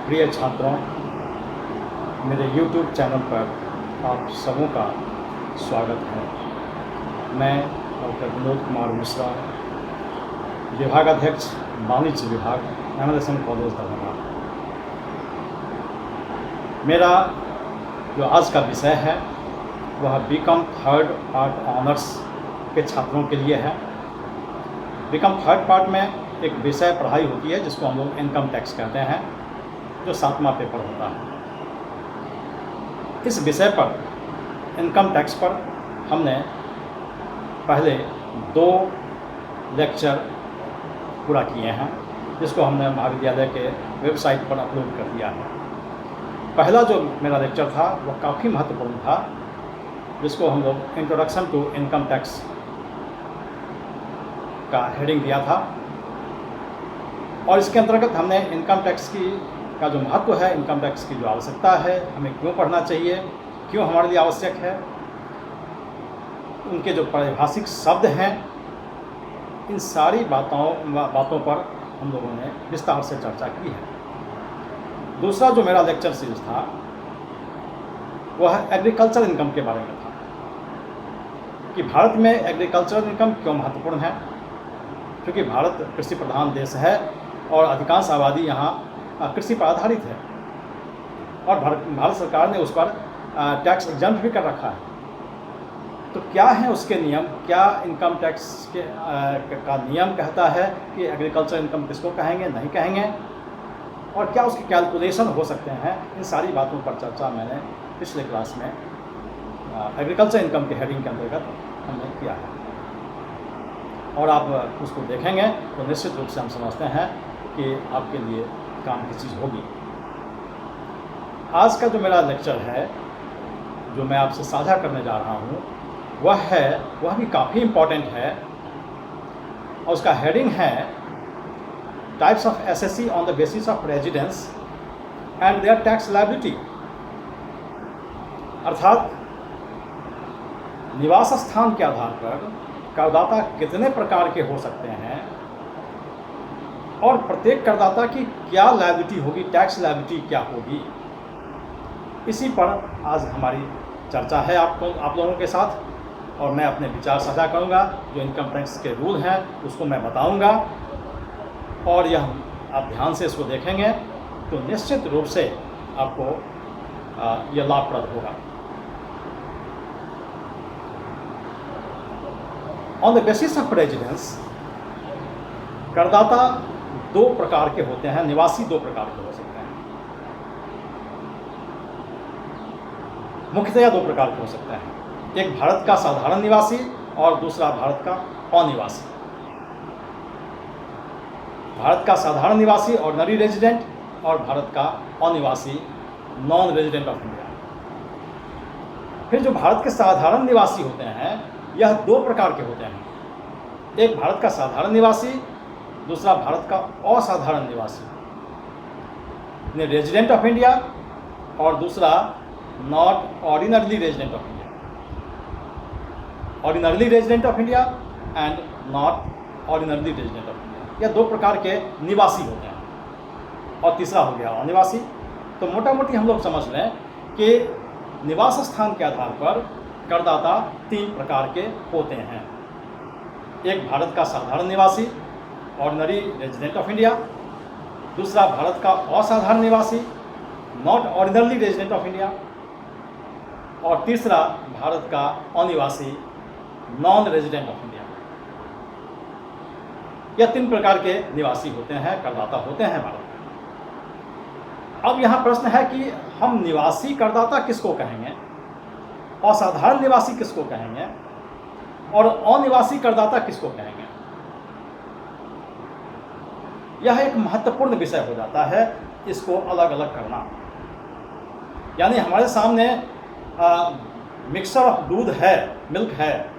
प्रिय छात्रों, मेरे YouTube चैनल पर आप सबों का स्वागत है। मैं डॉक्टर विनोद कुमार मिश्रा, विभागाध्यक्ष वाणिज्य विभाग, एमएलएसएम कॉलेज दरभंगा। मेरा जो आज का विषय है वह बीकॉम थर्ड पार्ट ऑनर्स के छात्रों के लिए है। बीकॉम थर्ड पार्ट में एक विषय पढ़ाई होती है जिसको हम लोग इनकम टैक्स कहते हैं, जो 7वां पेपर होता है। इस विषय पर इनकम टैक्स पर हमने पहले 2 लेक्चर पूरा किए हैं, जिसको हमने महाविद्यालय के वेबसाइट पर अपलोड कर दिया है। पहला जो मेरा लेक्चर था वह काफ़ी महत्वपूर्ण था, जिसको हम लोग इंट्रोडक्शन टू इनकम टैक्स का हेडिंग दिया था। और इसके अंतर्गत हमने इनकम टैक्स का जो महत्व है, इनकम टैक्स की जो आवश्यकता है, हमें क्यों पढ़ना चाहिए, क्यों हमारे लिए आवश्यक है, उनके जो पारिभाषिक शब्द हैं, इन सारी बातों पर हम लोगों ने विस्तार से चर्चा की है। दूसरा जो मेरा लेक्चर सीरीज था वह एग्रीकल्चर इनकम के बारे में था कि भारत में एग्रीकल्चरल इनकम क्यों महत्वपूर्ण है, क्योंकि भारत कृषि प्रधान देश है और अधिकांश आबादी यहाँ कृषि पर आधारित है और भारत सरकार ने उस पर टैक्स एग्जम्प्ट भी कर रखा है। तो क्या है उसके नियम, क्या इनकम टैक्स का नियम कहता है कि एग्रीकल्चर इनकम किसको कहेंगे, नहीं कहेंगे, और क्या उसके कैलकुलेशन हो सकते हैं, इन सारी बातों पर चर्चा मैंने पिछले क्लास में एग्रीकल्चर इनकम के हेडिंग के अंतर्गत हमने किया है। और आप उसको देखेंगे तो निश्चित रूप से हम समझते हैं कि आपके लिए काम की चीज़ होगी। आज का जो मेरा लेक्चर है, जो मैं आपसे साझा करने जा रहा हूँ, वह भी काफ़ी इम्पॉर्टेंट है और उसका हेडिंग है types of SSC on the basis of residence and their tax liability. अर्थात निवास स्थान के आधार पर करदाता कितने प्रकार के हो सकते हैं और प्रत्येक करदाता की क्या लायबिलिटी होगी, टैक्स लायबिलिटी क्या होगी। इसी पर आज हमारी चर्चा है आप लोगों के साथ, और मैं अपने विचार साझा करूंगा। जो इनकम टैक्स के रूल हैं उसको मैं बताऊंगा, और यह आप ध्यान से इसको देखेंगे तो निश्चित रूप से आपको यह लाभप्रद होगा। On the basis of residence, करदाता 2 प्रकार के होते हैं, निवासी 2 प्रकार के हो सकते हैं। मुख्यतया 2 प्रकार के हो सकते हैं, एक भारत का साधारण निवासी और दूसरा भारत का अनिवासी। भारत का साधारण निवासी ऑर्डिनरी रेजिडेंट और भारत का अनिवासी नॉन रेजिडेंट ऑफ इंडिया। फिर जो भारत के साधारण निवासी होते हैं यह 2 प्रकार के होते हैं, एक भारत का साधारण निवासी, दूसरा भारत का असाधारण निवासी, रेजिडेंट ऑफ इंडिया, और दूसरा not ordinarily resident of India. Ordinarily resident of India and not ordinarily resident of India, यह 2 प्रकार के निवासी होते हैं। और तीसरा हो गया अनिवासी। तो मोटा मोटी हम लोग समझ लें कि निवास स्थान के आधार पर करदाता 3 प्रकार के होते हैं, एक भारत का साधारण निवासी ऑर्डिनरी रेजिडेंट ऑफ इंडिया, दूसरा भारत का असाधारण निवासी not ordinarily resident of India, और तीसरा भारत का अनिवासी नॉन रेजिडेंट ऑफ इंडिया। यह 3 प्रकार के निवासी होते हैं, करदाता होते हैं भारत में। अब यहाँ प्रश्न है कि हम निवासी करदाता किसको कहेंगे, असाधारण निवासी किसको कहेंगे और अनिवासी करदाता किसको कहेंगे। यह एक महत्वपूर्ण विषय हो जाता है, इसको अलग अलग करना। यानी हमारे सामने मिक्सचर ऑफ दूध है, मिल्क है,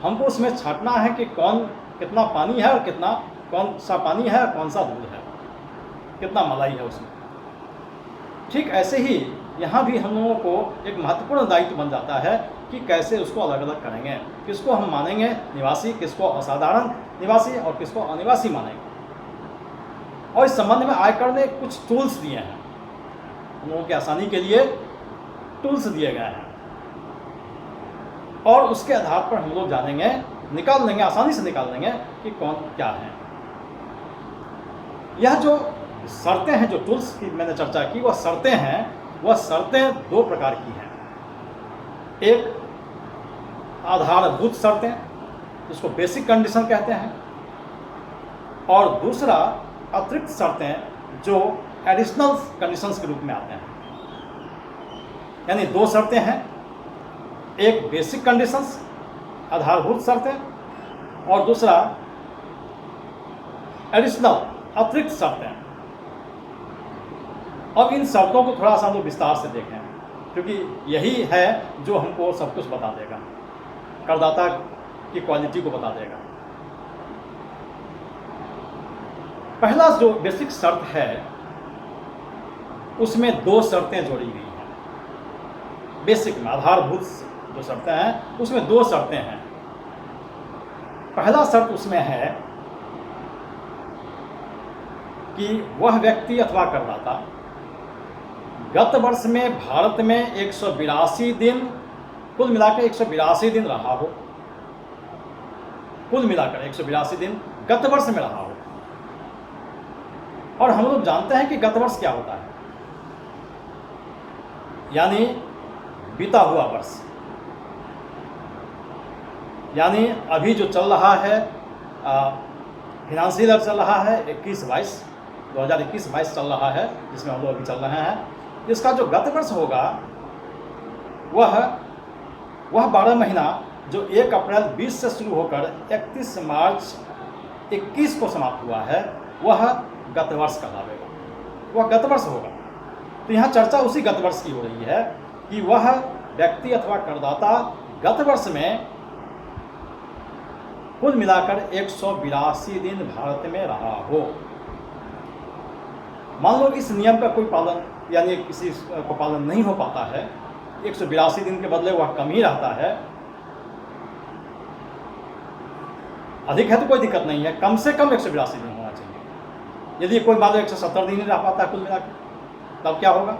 हमको उसमें छांटना है कि कितना पानी है और कौन सा पानी है और कौन सा दूध है, कितना मलाई है उसमें। ठीक ऐसे ही यहाँ भी हम लोगों को एक महत्वपूर्ण दायित्व बन जाता है कि कैसे उसको अलग अलग करेंगे, किसको हम मानेंगे निवासी, किसको असाधारण निवासी और किसको अनिवासी मानेंगे। और इस संबंध में आयकर ने कुछ टूल्स दिए हैं हम लोगों की आसानी के लिए टूल्स दिए गए हैं, और उसके आधार पर हम लोग जानेंगे, निकाल लेंगे, आसानी से निकाल लेंगे कि कौन क्या है। यह जो शर्तें हैं, जो टूल्स की मैंने चर्चा की, वह शर्तें हैं, वह शर्तें दो प्रकार की हैं। एक आधारभूत शर्तें, जिसको बेसिक कंडीशन कहते हैं, और दूसरा अतिरिक्त शर्तें, जो एडिशनल कंडीशंस के रूप में आते हैं। यानी दो शर्तें हैं, एक बेसिक कंडीशंस, आधारभूत शर्तें, और दूसरा एडिशनल, अतिरिक्त शर्तें। अब इन शर्तों को थोड़ा सा हम लोग विस्तार से देखें, क्योंकि यही है जो हमको सब कुछ बता देगा, करदाता की क्वालिटी को बता देगा। पहला जो बेसिक शर्त है, उसमें दो शर्तें जोड़ी गई हैं। बेसिक में, आधारभूत जो शर्तें हैं, उसमें दो शर्तें हैं। पहला शर्त उसमें है कि वह व्यक्ति अथवा करदाता गत वर्ष में भारत में 182 दिन, कुल मिलाकर 182 दिन रहा हो, कुल मिलाकर 182 दिन गत वर्ष में रहा हो। और हम लोग जानते हैं कि गत वर्ष क्या होता है, यानी बीता हुआ वर्ष। यानी अभी जो चल रहा है, फिनांशियल ईयर चल रहा है 2021-22 चल रहा है, जिसमें हम लोग अभी चल रहे हैं। इसका जो गत वर्ष होगा, वह 12 महीना जो 1 अप्रैल 20 से शुरू होकर 31 मार्च 21 को समाप्त हुआ है, वह गत वर्ष कहलावेगा, वह गत वर्ष होगा। तो यहाँ चर्चा उसी गत वर्ष की हो रही है कि वह व्यक्ति अथवा करदाता गत वर्ष में कुल मिलाकर 182 दिन भारत में रहा हो। मान लो इस नियम का कोई पालन, यानी किसी को पालन नहीं हो पाता है, 182 दिन के बदले वह कम ही रहता है। अधिक है तो कोई दिक्कत नहीं है, कम से कम 182 दिन होना चाहिए। यदि कोई मान लो 170 दिन ही रह पाता है कुल मिला के, तब क्या होगा?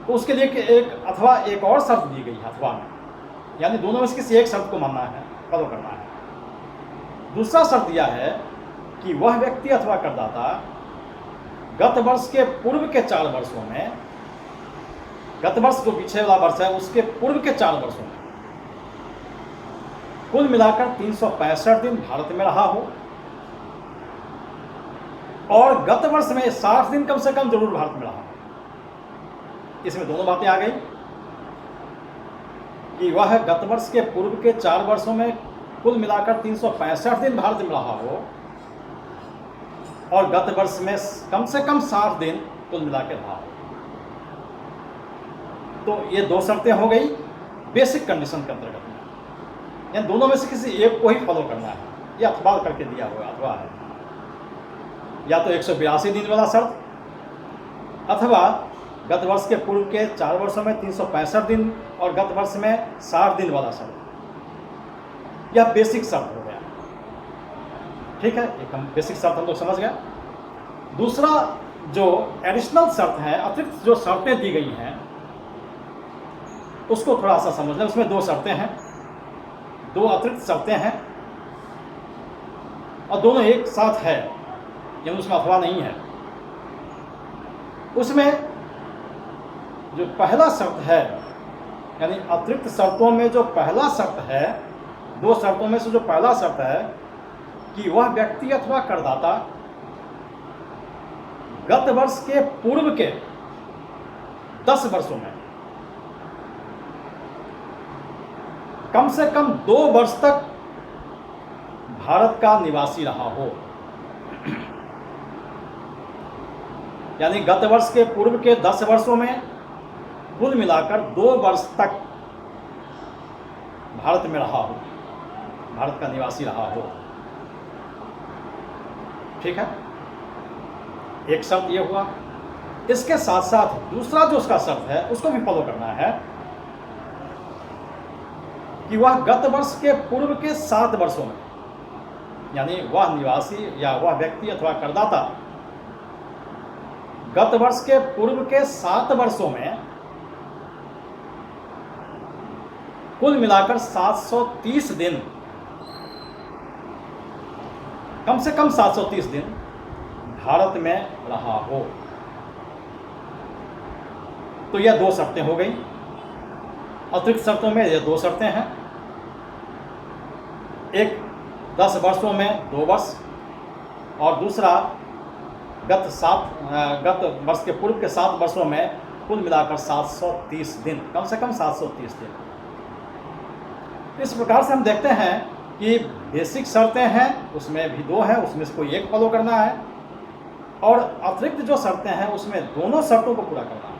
तो उसके लिए एक और शर्त दी गई है अथवा में, यानी दोनों में से किसी एक शर्त को मानना है, फॉलो करना है। दूसरा शर्त दिया है कि वह व्यक्ति अथवा करदाता गत वर्ष के पूर्व के 4 वर्षों में, गत वर्ष जो पीछे वाला वर्ष है उसके पूर्व के 4 वर्षों में कुल मिलाकर 365 दिन भारत में रहा हो, और गत वर्ष में 60 दिन कम से कम जरूर भारत में रहा हो। इसमें दोनों बातें आ गई कि वह गत वर्ष के पूर्व के 4 वर्षों में कुल मिलाकर 365 दिन भारत में रहा हो, और गत वर्ष में कम से कम 60 दिन कुल मिलाकर रहा हो। तो ये दो शर्तें हो गई बेसिक कंडीशन के अंतर्गत में, यानी दोनों में से किसी एक को ही फॉलो करना है। ये अथवा करके दिया हुआ अथवा है, या तो 182 दिन वाला शर्त, अथवा गत वर्ष के पूर्व के 4 वर्षों में 365 दिन और गत वर्ष में 60 दिन वाला शर्त। यह बेसिक शर्त हो गया, ठीक है। एक हम बेसिक शर्त हम लोग समझ गए। दूसरा जो एडिशनल शर्त है, अतिरिक्त जो शर्तें दी गई हैं, उसको थोड़ा सा समझ लें। उसमें 2 शर्तें हैं, 2 अतिरिक्त शर्तें हैं, और दोनों एक साथ है, यानी उसमें अथवा नहीं है। उसमें जो पहला शर्त है, यानी अतिरिक्त शर्तों में जो पहला शर्त है, 2 शर्तों में से जो पहला शर्त है कि वह व्यक्ति अथवा करदाता गत वर्ष के पूर्व के 10 वर्षों में कम से कम 2 वर्ष तक भारत का निवासी रहा हो। यानी गत वर्ष के पूर्व के 10 वर्षों में कुल मिलाकर 2 वर्ष तक भारत में रहा हो, भारत का निवासी रहा हो, ठीक है। एक शर्त ये हुआ। इसके साथ साथ दूसरा जो उसका शर्त है उसको भी फॉलो करना है कि वह गत वर्ष के पूर्व के 7 वर्षों में, यानी वह निवासी या वह व्यक्ति अथवा करदाता गत वर्ष के पूर्व के 7 वर्षों में कुल मिलाकर 730 दिन, कम से कम 730 दिन भारत में रहा हो। तो यह 2 शर्तें हो गई। अतिरिक्त शर्तों में यह 2 शर्तें हैं, एक 10 वर्षों में 2 वर्ष और दूसरा गत वर्ष के पूर्व के 7 वर्षों में कुल मिलाकर 730 दिन, कम से कम 730 दिन। इस प्रकार से हम देखते हैं कि बेसिक शर्तें हैं उसमें भी 2 हैं, उसमें से कोई एक फॉलो करना है, और अतिरिक्त जो शर्तें हैं उसमें दोनों शर्तों को पूरा करना है।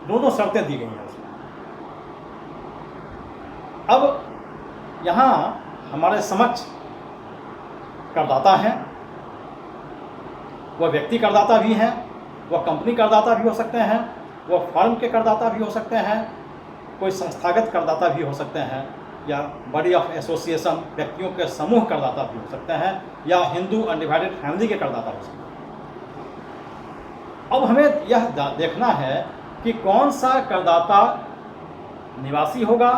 दोनों शर्तें दी गई हैं उसमें। अब यहाँ हमारे समक्ष करदाता हैं, वह व्यक्ति करदाता भी हैं, वह कंपनी करदाता भी हो सकते हैं, वह फर्म के करदाता भी हो सकते हैं, कोई संस्थागत करदाता भी हो सकते हैं, या बॉडी ऑफ एसोसिएशन व्यक्तियों के समूह करदाता भी हो सकते हैं, या हिंदू अनडिवाइडेड फैमिली के करदाता हो सकते हैं। अब हमें यह देखना है कि कौन सा करदाता निवासी होगा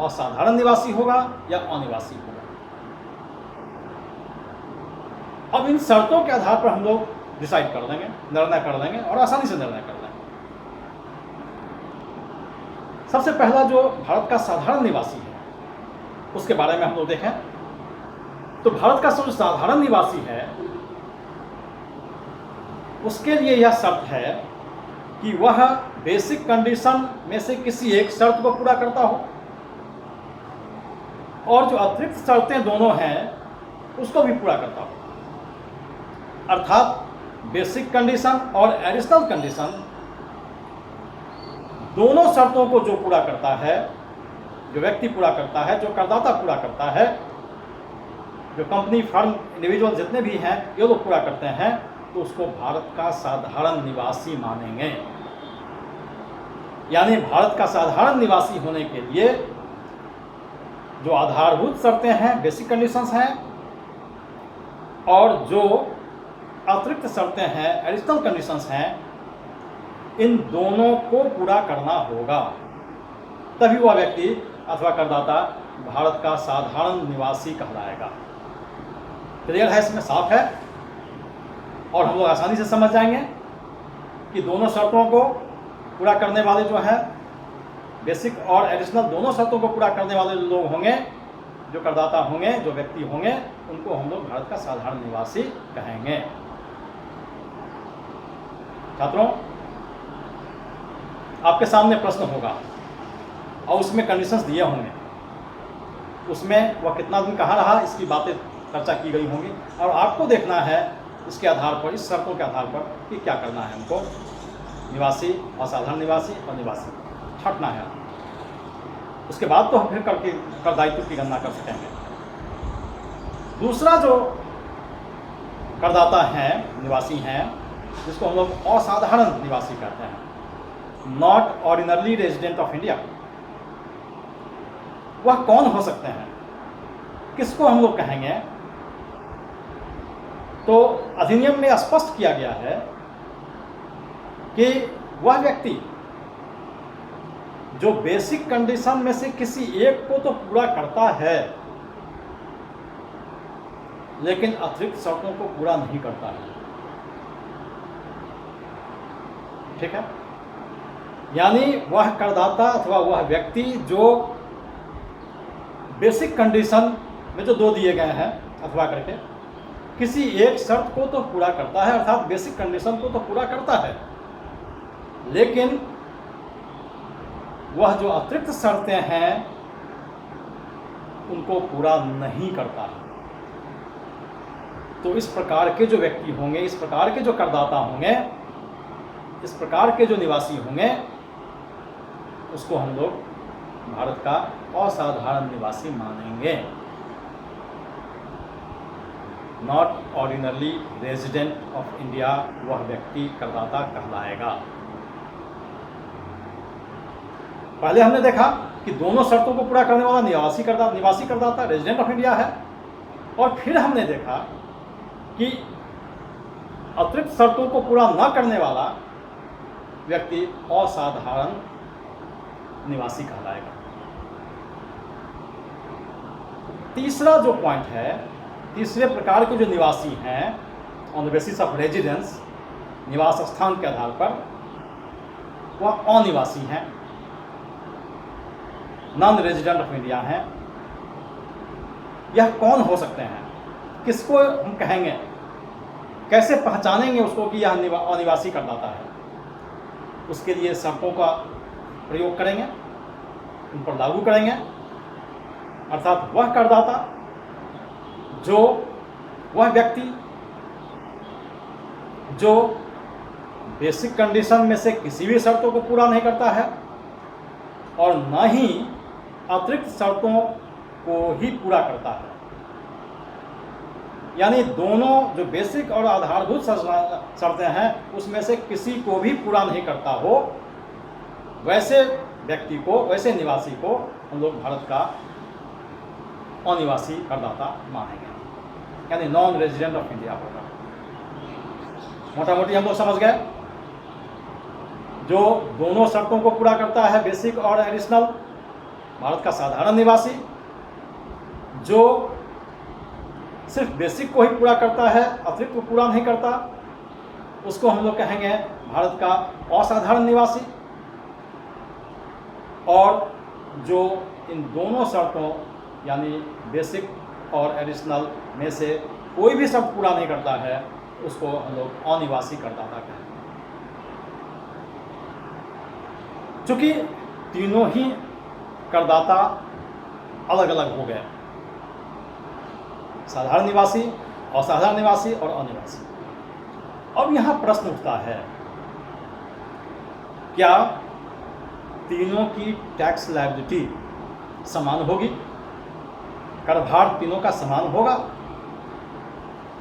और साधारण निवासी होगा या अनिवासी होगा। अब इन शर्तों के आधार पर हम लोग डिसाइड कर देंगे, निर्णय कर देंगे और आसानी से निर्णय कर देंगे। सबसे पहला जो भारत का साधारण निवासी है उसके बारे में हम लोग देखें तो भारत का जो साधारण निवासी है उसके लिए यह शर्त है कि वह बेसिक कंडीशन में से किसी एक शर्त को पूरा करता हो, और जो अतिरिक्त शर्तें दोनों हैं उसको भी पूरा करता हो। अर्थात बेसिक कंडीशन और एडिशनल कंडीशन दोनों शर्तों को जो पूरा करता है, जो व्यक्ति पूरा करता है, जो करदाता पूरा करता है, जो कंपनी फर्म इंडिविजुअल जितने भी हैं ये लोग पूरा करते हैं, तो उसको भारत का साधारण निवासी मानेंगे। यानी भारत का साधारण निवासी होने के लिए जो आधारभूत शर्तें हैं, बेसिक कंडीशंस हैं, और जो अतिरिक्त शर्तें हैं, एडिशनल कंडीशंस हैं, इन दोनों को पूरा करना होगा, तभी वह व्यक्ति अथवा करदाता भारत का साधारण निवासी कहलाएगा। क्लियर है, इसमें साफ है, और हम लोग आसानी से समझ जाएंगे कि दोनों शर्तों को पूरा करने वाले जो है, बेसिक और एडिशनल दोनों शर्तों को पूरा करने वाले लोग होंगे, जो करदाता होंगे, जो व्यक्ति होंगे, उनको हम लोग भारत का साधारण निवासी कहेंगे। छात्रों, आपके सामने प्रश्न होगा और उसमें कंडीशंस दिए होंगे, उसमें वह कितना दिन कहाँ रहा इसकी बातें चर्चा की गई होंगी, और आपको देखना है इसके आधार पर, इस शर्तों के आधार पर कि क्या करना है हमको, निवासी, असाधारण निवासी और निवासी छांटना है। उसके बाद तो हम फिर कर दायित्व की गणना कर सकेंगे। दूसरा जो करदाता हैं, निवासी हैं, जिसको हम लोग असाधारण निवासी कहते हैं, not ordinarily resident of India, वह कौन हो सकते हैं, किसको हम लोग कहेंगे? तो अधिनियम में स्पष्ट किया गया है कि वह व्यक्ति जो बेसिक कंडीशन में से किसी एक को तो पूरा करता है लेकिन अतिरिक्त शर्तों को पूरा नहीं करता है। ठीक है, यानी वह करदाता अथवा वह व्यक्ति जो बेसिक कंडीशन में जो 2 दिए गए हैं अथवा करके किसी एक शर्त को तो पूरा करता है, अर्थात बेसिक कंडीशन को तो पूरा करता है, लेकिन वह जो अतिरिक्त शर्तें हैं उनको पूरा नहीं करता है। तो इस प्रकार के जो व्यक्ति होंगे, इस प्रकार के जो करदाता होंगे, इस प्रकार के जो निवासी होंगे, उसको हम लोग भारत का असाधारण निवासी मानेंगे। Not ordinarily resident of India वह व्यक्ति करदाता कहलाएगा। पहले हमने देखा कि दोनों शर्तों को पूरा करने वाला निवासी करदाता रेजिडेंट ऑफ इंडिया है, और फिर हमने देखा कि अतिरिक्त शर्तों को पूरा न करने वाला व्यक्ति असाधारण निवासी कहलाएगा। तीसरा जो पॉइंट है, तीसरे प्रकार के जो निवासी हैं on the basis of residence, निवास स्थान के आधार पर, वह अनिवासी हैं, नॉन रेजिडेंट ऑफ इंडिया हैं। यह कौन हो सकते हैं, किसको हम कहेंगे, कैसे पहचानेंगे उसको कि यह अनिवासी करदाता है? उसके लिए शर्तों का प्रयोग करेंगे, उन पर लागू करेंगे। अर्थात वह करदाता, वह व्यक्ति जो बेसिक कंडीशन में से किसी भी शर्तों को पूरा नहीं करता है और न ही अतिरिक्त शर्तों को ही पूरा करता है, यानी दोनों जो बेसिक और आधारभूत शर्तें हैं उसमें से किसी को भी पूरा नहीं करता हो, वैसे व्यक्ति को, वैसे निवासी को हम लोग भारत का अनिवासी करदाता मानेंगे, यानी नॉन रेजिडेंट ऑफ इंडिया होगा। मोटा मोटी हम लोग समझ गए, जो दोनों शर्तों को पूरा करता है, बेसिक और एडिशनल, भारत का साधारण निवासी। जो सिर्फ बेसिक को ही पूरा करता है, अतिरिक्त को पूरा नहीं करता, उसको हम लोग कहेंगे भारत का असाधारण निवासी। और जो इन दोनों शर्तों यानी बेसिक और एडिशनल में से कोई भी शर्त पूरा नहीं करता है, उसको हम लोग अनिवासी करदाता कहेंगे। चूँकि तीनों ही करदाता अलग अलग हो गए, साधारण निवासी, असाधारण निवासी और अनिवासी। अब यहाँ प्रश्न उठता है, क्या तीनों की टैक्स लायबिलिटी समान होगी? कर भार तीनों का समान होगा?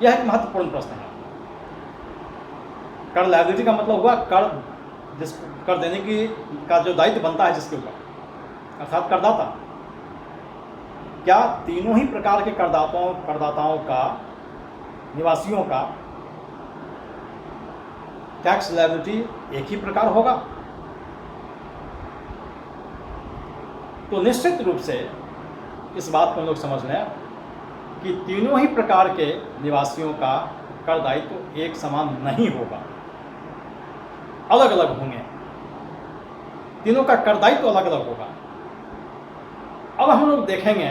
यह एक महत्वपूर्ण प्रश्न है। कर लायबिलिटी का मतलब हुआ कर देने का जो दायित्व बनता है जिसके ऊपर, अर्थात करदाता। क्या तीनों ही प्रकार के करदाताओं का, निवासियों का टैक्स लायबिलिटी एक ही प्रकार होगा? तो निश्चित रूप से इस बात को हम लोग समझ लें कि तीनों ही प्रकार के निवासियों का कर दायित्व एक समान नहीं होगा, अलग अलग होंगे, तीनों का कर दायित्व अलग अलग होगा। अब हम लोग देखेंगे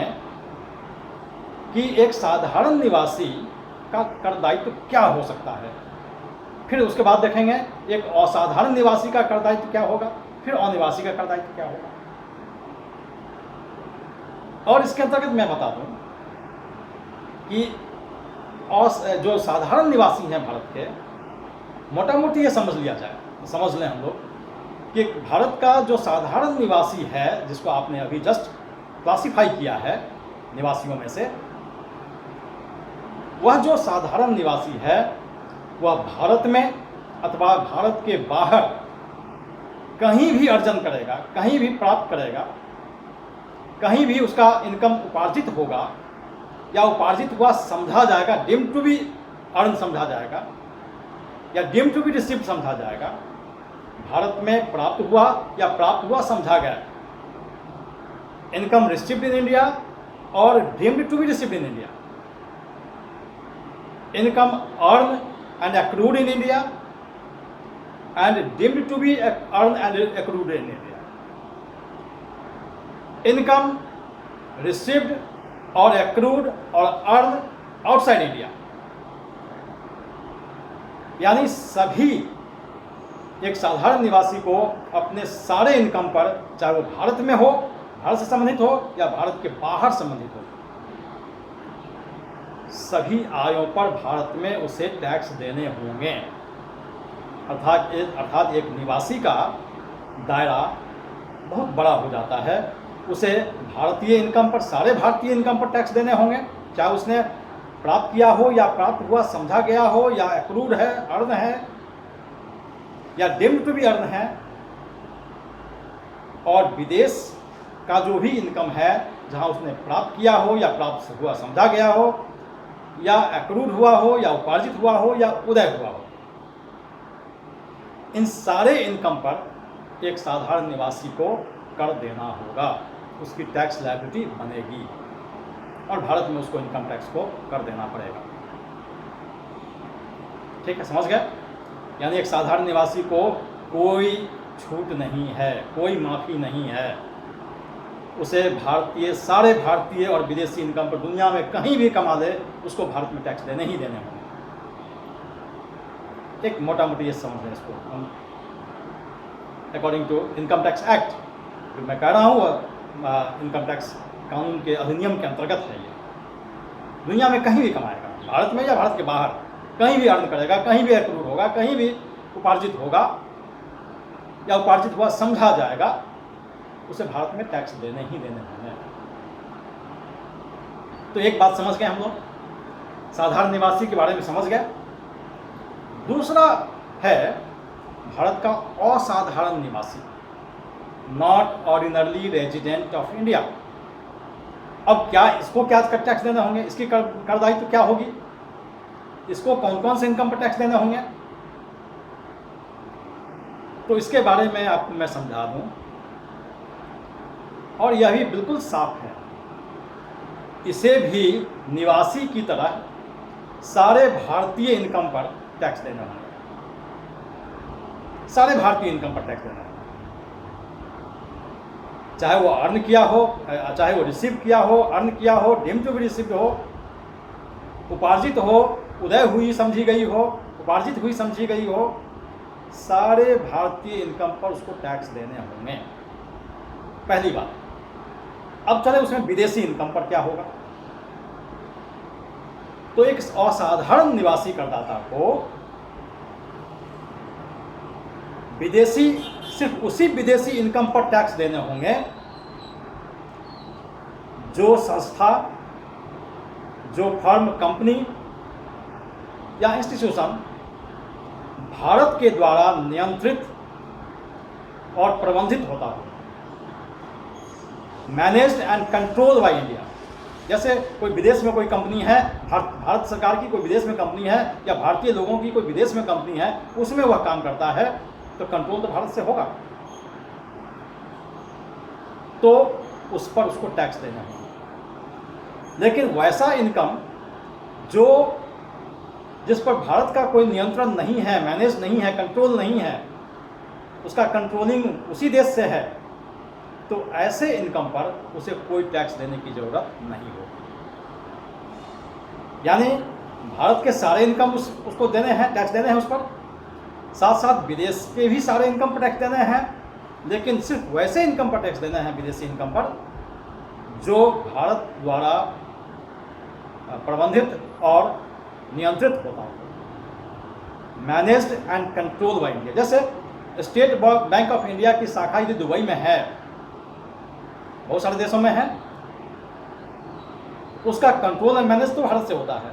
कि एक साधारण निवासी का कर दायित्व क्या हो सकता है, फिर उसके बाद देखेंगे एक असाधारण निवासी का कर दायित्व क्या होगा, फिर अनिवासी का कर दायित्व क्या होगा। और इसके अंतर्गत मैं बता दूं कि जो साधारण निवासी हैं भारत के, मोटा मोटी ये समझ लिया जाए, समझ लें हम लोग कि भारत का जो साधारण निवासी है, जिसको आपने अभी जस्ट क्लासिफाई किया है निवासियों में से, वह जो साधारण निवासी है वह भारत में अथवा भारत के बाहर कहीं भी अर्जन करेगा, कहीं भी प्राप्त करेगा, कहीं भी उसका इनकम उपार्जित होगा या उपार्जित हुआ समझा जाएगा, डीम्ड टू बी अर्न समझा जाएगा या डीम्ड टू बी रिसीव्ड समझा जाएगा, भारत में प्राप्त हुआ या प्राप्त हुआ समझा गया, इनकम रिसीव्ड इन इंडिया और deemed to be received in India, income earn and accrued in India and deemed to be earned and accrued in India, income received or accrued or earned outside India। यानी सभी एक साधारण निवासी को अपने सारे income पर, चाहे वो भारत में हो, भारत से संबंधित हो या भारत के बाहर संबंधित हो, सभी आयों पर भारत में उसे टैक्स देने होंगे। अर्थात एक निवासी का दायरा बहुत बड़ा हो जाता है, उसे भारतीय इनकम पर, सारे भारतीय इनकम पर टैक्स देने होंगे, चाहे उसने प्राप्त किया हो या प्राप्त हुआ समझा गया हो या एक्रूड है, अर्न है या डीम्ड टू बी अर्न है। और विदेश का जो भी इनकम है, जहां उसने प्राप्त किया हो या प्राप्त हुआ समझा गया हो या एक्रूड हुआ हो या उपार्जित हुआ हो या उदय हुआ हो, इन सारे इनकम पर एक साधारण निवासी को कर देना होगा, उसकी टैक्स लायबिलिटी बनेगी और भारत में उसको इनकम टैक्स को कर देना पड़ेगा। ठीक है, समझ गए? यानी एक साधारण निवासी को कोई छूट नहीं है, कोई माफ़ी नहीं है। उसे सारे भारतीय और विदेशी इनकम पर दुनिया में कहीं भी कमा ले, उसको भारत में टैक्स देने ही देने होंगे। एक मोटा मोटी ये समझ लें इसको हम, according to income tax act जो मैं कह रहा हूँ, इनकम टैक्स कानून के अधिनियम के अंतर्गत है। ये दुनिया में कहीं भी कमाएगा, भारत में या भारत के बाहर, कहीं भी अर्न करेगा, कहीं भी एक्रूड होगा, कहीं भी उपार्जित होगा या उपार्जित हुआ समझा जाएगा, उसे भारत में टैक्स देने ही देने होंगे। तो एक बात समझ गए हम लोग, साधारण निवासी के बारे में समझ गए। दूसरा है भारत का असाधारण निवासी, not ordinarily resident of India. अब क्या इसको क्या टैक्स देने होंगे, इसकी कर दायित्व क्या होगी, इसको कौन कौन से इनकम पर टैक्स देने होंगे, तो इसके बारे में आपको मैं समझा दूं। और यह भी बिल्कुल साफ है, इसे भी निवासी की तरह सारे भारतीय इनकम पर टैक्स देना होगा, सारे भारतीय इनकम पर टैक्स देना होगा, चाहे वो अर्न किया हो, चाहे वो रिसीव किया हो, अर्न किया हो, डीम्ड टू बी रिसीव्ड हो, उपार्जित हो, उदय हुई समझी गई हो, उपार्जित हुई समझी गई हो, सारे भारतीय इनकम पर उसको टैक्स देने होंगे, पहली बात। अब चले उसमें विदेशी इनकम पर क्या होगा। तो एक असाधारण निवासी करदाता को विदेशी, सिर्फ उसी विदेशी इनकम पर टैक्स देने होंगे जो संस्था, जो फर्म, कंपनी या इंस्टीट्यूशन भारत के द्वारा नियंत्रित और प्रबंधित होता हो, managed and controlled by India. जैसे कोई विदेश में कोई कंपनी है, भारत सरकार की कोई विदेश में कंपनी है, या भारतीय लोगों की कोई विदेश में कंपनी है, उसमें वह काम करता है, तो कंट्रोल तो भारत से होगा, तो उस पर उसको टैक्स देना होगा। लेकिन वैसा इनकम जिस पर भारत का कोई नियंत्रण नहीं है, मैनेज नहीं है, कंट्रोल नहीं है, उसका कंट्रोलिंग उसी देश से है, तो ऐसे इनकम पर उसे कोई टैक्स देने की जरूरत नहीं होगी। यानी भारत के सारे इनकम उसको देने हैं, टैक्स देने हैं उस पर, साथ साथ विदेश के भी सारे इनकम पर टैक्स देने हैं, लेकिन सिर्फ वैसे इनकम पर टैक्स देना है, विदेशी इनकम पर, जो भारत द्वारा प्रबंधित और नियंत्रित होता है, managed and control by India. जैसे स्टेट बैंक ऑफ इंडिया की शाखा यदि दुबई में है, बहुत सारे देशों में है, उसका कंट्रोल एंड मैनेज तो भारत से होता है।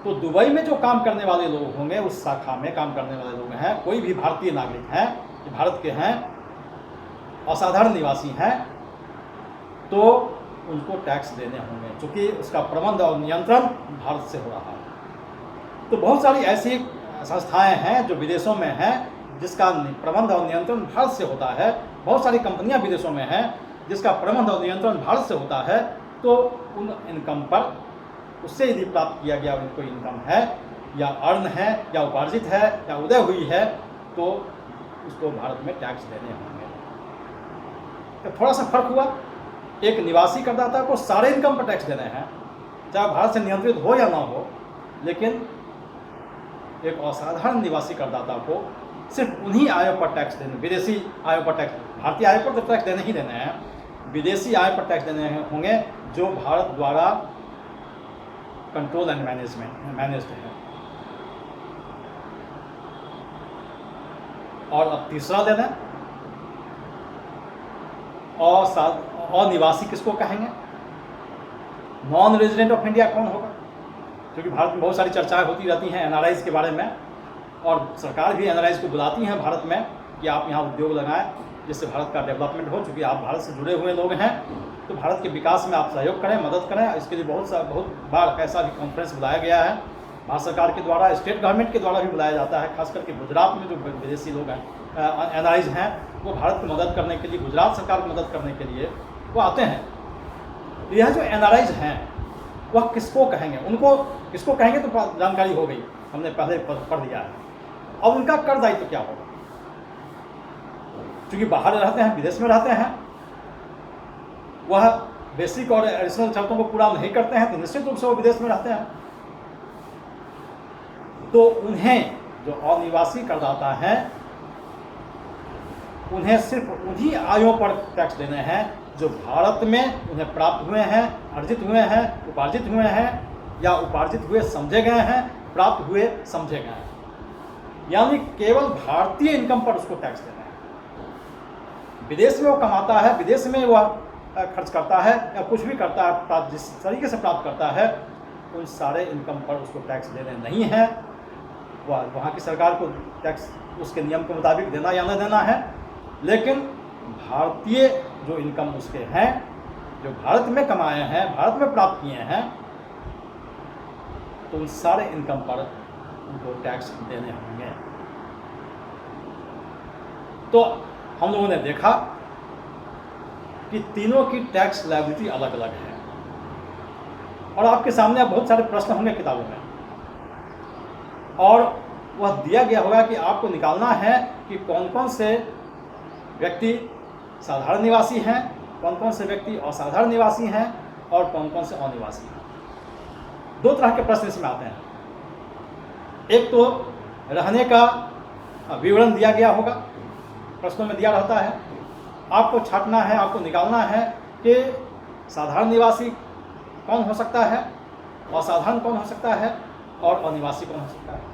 तो दुबई में जो काम करने वाले लोग होंगे, उस शाखा में काम करने वाले लोग हैं, कोई भी भारतीय नागरिक हैं, भारत के हैं, असाधारण निवासी हैं, तो उनको टैक्स देने होंगे, क्योंकि उसका प्रबंध और नियंत्रण भारत से हो रहा है। तो बहुत सारी ऐसी संस्थाएं हैं जो विदेशों में हैं, जिसका प्रबंध और नियंत्रण भारत से होता है। बहुत सारी कंपनियां विदेशों में हैं जिसका प्रबंध और नियंत्रण भारत से होता है। तो उन इनकम पर उससे यदि प्राप्त किया गया कोई इनकम है, या अर्न है, या उपार्जित है, या उदय हुई है, तो उसको भारत में टैक्स देने होंगे। तो थोड़ा सा फर्क हुआ, एक निवासी करदाता को सारे इनकम पर टैक्स देने हैं, चाहे भारत से नियंत्रित हो या ना हो, लेकिन एक असाधारण निवासी करदाता को सिर्फ उन्हीं आयों पर टैक्स देने, विदेशी आयों पर टैक्स, भारतीय आय पर तो टैक्स देने ही देने हैं, विदेशी आय पर टैक्स देने होंगे जो भारत द्वारा कंट्रोल एंड मैनेज्ड है। और अब तीसरा देना, अनिवासी किसको कहेंगे, नॉन रेजिडेंट ऑफ इंडिया कौन होगा। क्योंकि भारत में बहुत सारी चर्चाएं होती रहती हैं एनआरआईज के बारे में, और सरकार भी एनआरआईज को बुलाती हैं भारत में कि आप यहाँ उद्योग लगाएं, जिससे भारत का डेवलपमेंट हो। चूँकि आप भारत से जुड़े हुए लोग हैं, तो भारत के विकास में आप सहयोग करें, मदद करें। इसके लिए बहुत बार ऐसा भी कॉन्फ्रेंस बुलाया गया है भारत सरकार के द्वारा, स्टेट गवर्नमेंट के द्वारा भी बुलाया जाता है। खास करके गुजरात में जो विदेशी लोग हैं, एनआरआईज हैं, वो भारत की मदद करने के लिए, गुजरात सरकार की मदद करने के लिए वो आते हैं। तो यह जो एनआरआईज हैं वह किसको कहेंगे, उनको किसको कहेंगे तो जानकारी हो गई, हमने पहले पढ़ दिया है। अब उनका कर दायित्व क्या होगा? क्योंकि बाहर रहते हैं, विदेश में रहते हैं, वह बेसिक और एडिशनल शर्तों को पूरा नहीं करते हैं तो निश्चित रूप से वो विदेश में रहते हैं। तो उन्हें जो अनिवासी करदाता हैं उन्हें सिर्फ उन्हीं आयों पर टैक्स देने हैं जो भारत में उन्हें प्राप्त हुए हैं, अर्जित हुए हैं, उपार्जित हुए हैं, या उपार्जित हुए समझे गए हैं, प्राप्त हुए समझे गए हैं। यानी केवल भारतीय इनकम पर उसको टैक्स देना है। विदेश में वो कमाता है, विदेश में वह खर्च करता है या कुछ भी करता है, जिस तरीके से प्राप्त करता है, उन सारे इनकम पर उसको टैक्स देने नहीं है। वह वहाँ की सरकार को टैक्स उसके नियम के मुताबिक देना या न देना है, लेकिन भारतीय जो इनकम उसके हैं, जो भारत में कमाए हैं, भारत में प्राप्त किए हैं, तो उन सारे इनकम पर उनको टैक्स देने होंगे। तो हम लोगों ने देखा कि तीनों की टैक्स लायबिलिटी अलग अलग है, और आपके सामने अब बहुत सारे प्रश्न होंगे किताबों में, और वह दिया गया होगा कि आपको निकालना है कि कौन कौन से व्यक्ति साधारण निवासी हैं, कौन कौन से व्यक्ति असाधारण निवासी हैं, और कौन कौन से अनिवासी हैं। दो तरह के प्रश्न इसमें आते हैं। एक तो रहने का विवरण दिया गया होगा, प्रश्नों में दिया रहता है, आपको छांटना है, आपको निकालना है कि साधारण निवासी कौन हो सकता है, असाधारण कौन हो सकता है, और अनिवासी कौन हो सकता है।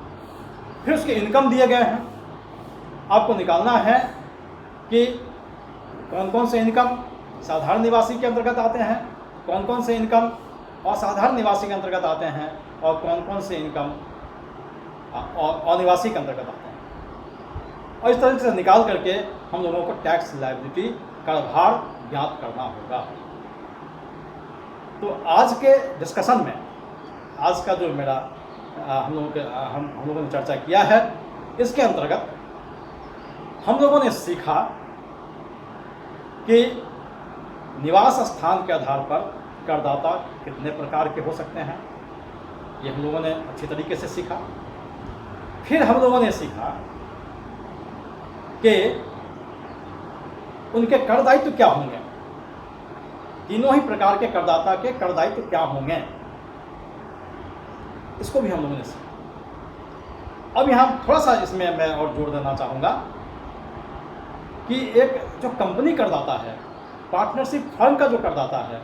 फिर उसके इनकम दिए गए हैं, आपको निकालना है कि कौन कौन से इनकम साधारण निवासी के अंतर्गत आते हैं, कौन कौन से इनकम असाधारण निवासी के अंतर्गत आते हैं, और कौन कौन से इनकम अनिवासी के अंतर्गत आते हैं। और इस तरह से निकाल करके हम लोगों को टैक्स लायबिलिटी कर भार ज्ञात करना होगा। तो आज के डिस्कशन में, आज का जो मेरा हम लोगों ने चर्चा किया है, इसके अंतर्गत हम लोगों ने सीखा कि निवास स्थान के आधार पर करदाता कितने प्रकार के हो सकते हैं, ये हम लोगों ने अच्छी तरीके से सीखा। फिर हम लोगों ने सीखा कि उनके कर दायित्व क्या होंगे, तीनों ही प्रकार के करदाता के कर दायित्व क्या होंगे, इसको भी हम लोगों ने सीखा। अब यहाँ थोड़ा सा इसमें मैं और जोड़ देना चाहूँगा कि एक जो कंपनी करदाता है, पार्टनरशिप फर्म का जो करदाता है,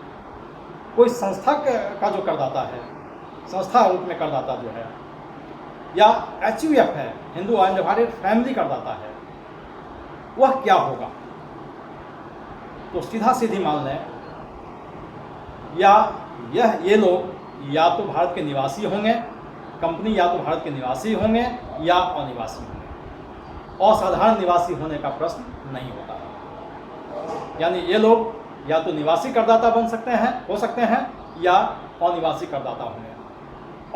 कोई संस्था का जो करदाता है, संस्था रूप में करदाता जो है, या HUF है, हिंदू अनडिवाइडेड फैमिली करदाता है, वह क्या होगा। तो सीधा सीधी मान लें, या ये लोग या तो भारत के निवासी होंगे, कंपनी या तो भारत के निवासी होंगे या अनिवासी होंगे। असाधारण निवासी होने का प्रश्न नहीं होता। यानी ये लोग या तो निवासी करदाता बन सकते हैं, हो सकते हैं, या अनिवासी करदाता होंगे।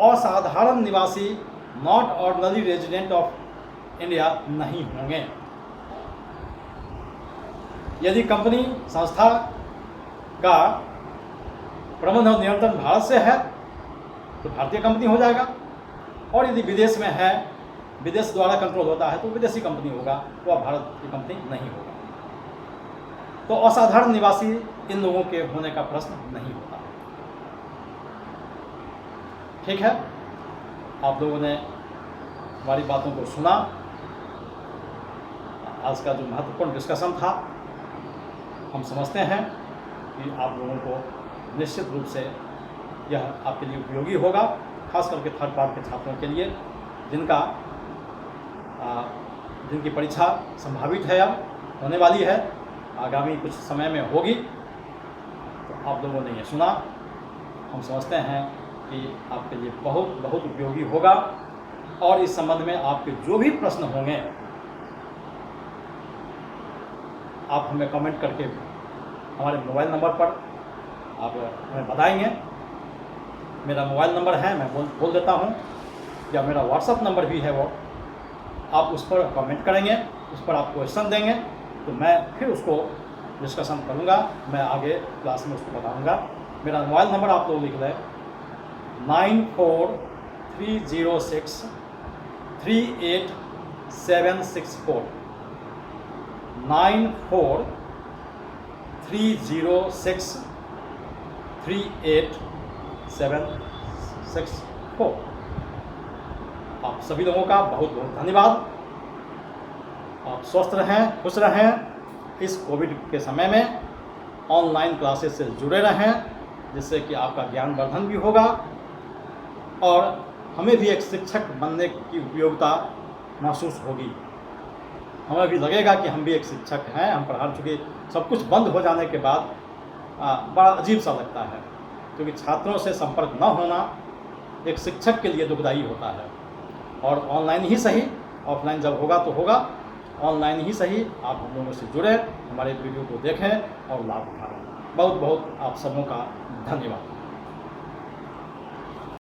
असाधारण निवासी, not ordinary resident of India नहीं होंगे। यदि कंपनी संस्था का प्रबंध और नियंत्रण भारत से है तो भारतीय कंपनी हो जाएगा, और यदि विदेश में है, विदेश द्वारा कंट्रोल होता है, तो विदेशी कंपनी होगा, वह भारत की कंपनी नहीं होगा। तो असाधारण निवासी इन लोगों के होने का प्रश्न नहीं होता। ठीक है, आप लोगों ने हमारी बातों को सुना। आज का जो महत्वपूर्ण डिस्कशन था, हम समझते हैं कि आप लोगों को निश्चित रूप से यह आपके लिए उपयोगी होगा, खास करके थर्ड पार्ट के छात्रों के लिए जिनकी परीक्षा संभावित है, अब होने वाली है, आगामी कुछ समय में होगी। तो आप लोगों ने ये सुना, हम समझते हैं कि आपके लिए बहुत बहुत उपयोगी होगा, और इस संबंध में आपके जो भी प्रश्न होंगे आप हमें कमेंट करके हमारे मोबाइल नंबर पर आप हमें बताएंगे। मेरा मोबाइल नंबर है, मैं बोल देता हूँ, या मेरा व्हाट्सअप नंबर भी है वो, आप उस पर कमेंट करेंगे, उस पर आप क्वेश्चन देंगे तो मैं फिर उसको डिस्कशन करूँगा, मैं आगे क्लास में उसको बताऊँगा। मेरा मोबाइल नंबर आप लोग लिख लें 9430638764 9430638764। आप सभी लोगों का बहुत बहुत धन्यवाद। आप स्वस्थ रहें, खुश रहें, इस कोविड के समय में ऑनलाइन क्लासेस से जुड़े रहें, जिससे कि आपका ज्ञान वर्धन भी होगा और हमें भी एक शिक्षक बनने की उपयोगिता महसूस होगी। हमें भी लगेगा कि हम भी एक शिक्षक हैं, हम पढ़ा चुके। सब कुछ बंद हो जाने के बाद बड़ा अजीब सा लगता है, क्योंकि छात्रों से संपर्क न होना एक शिक्षक के लिए दुखदायी होता है। और ऑनलाइन ही सही, ऑफलाइन जब होगा तो होगा, ऑनलाइन ही सही आप हम लोगों से जुड़े, हमारे वीडियो को देखें और लाभ उठाएं। बहुत बहुत आप सबों का धन्यवाद।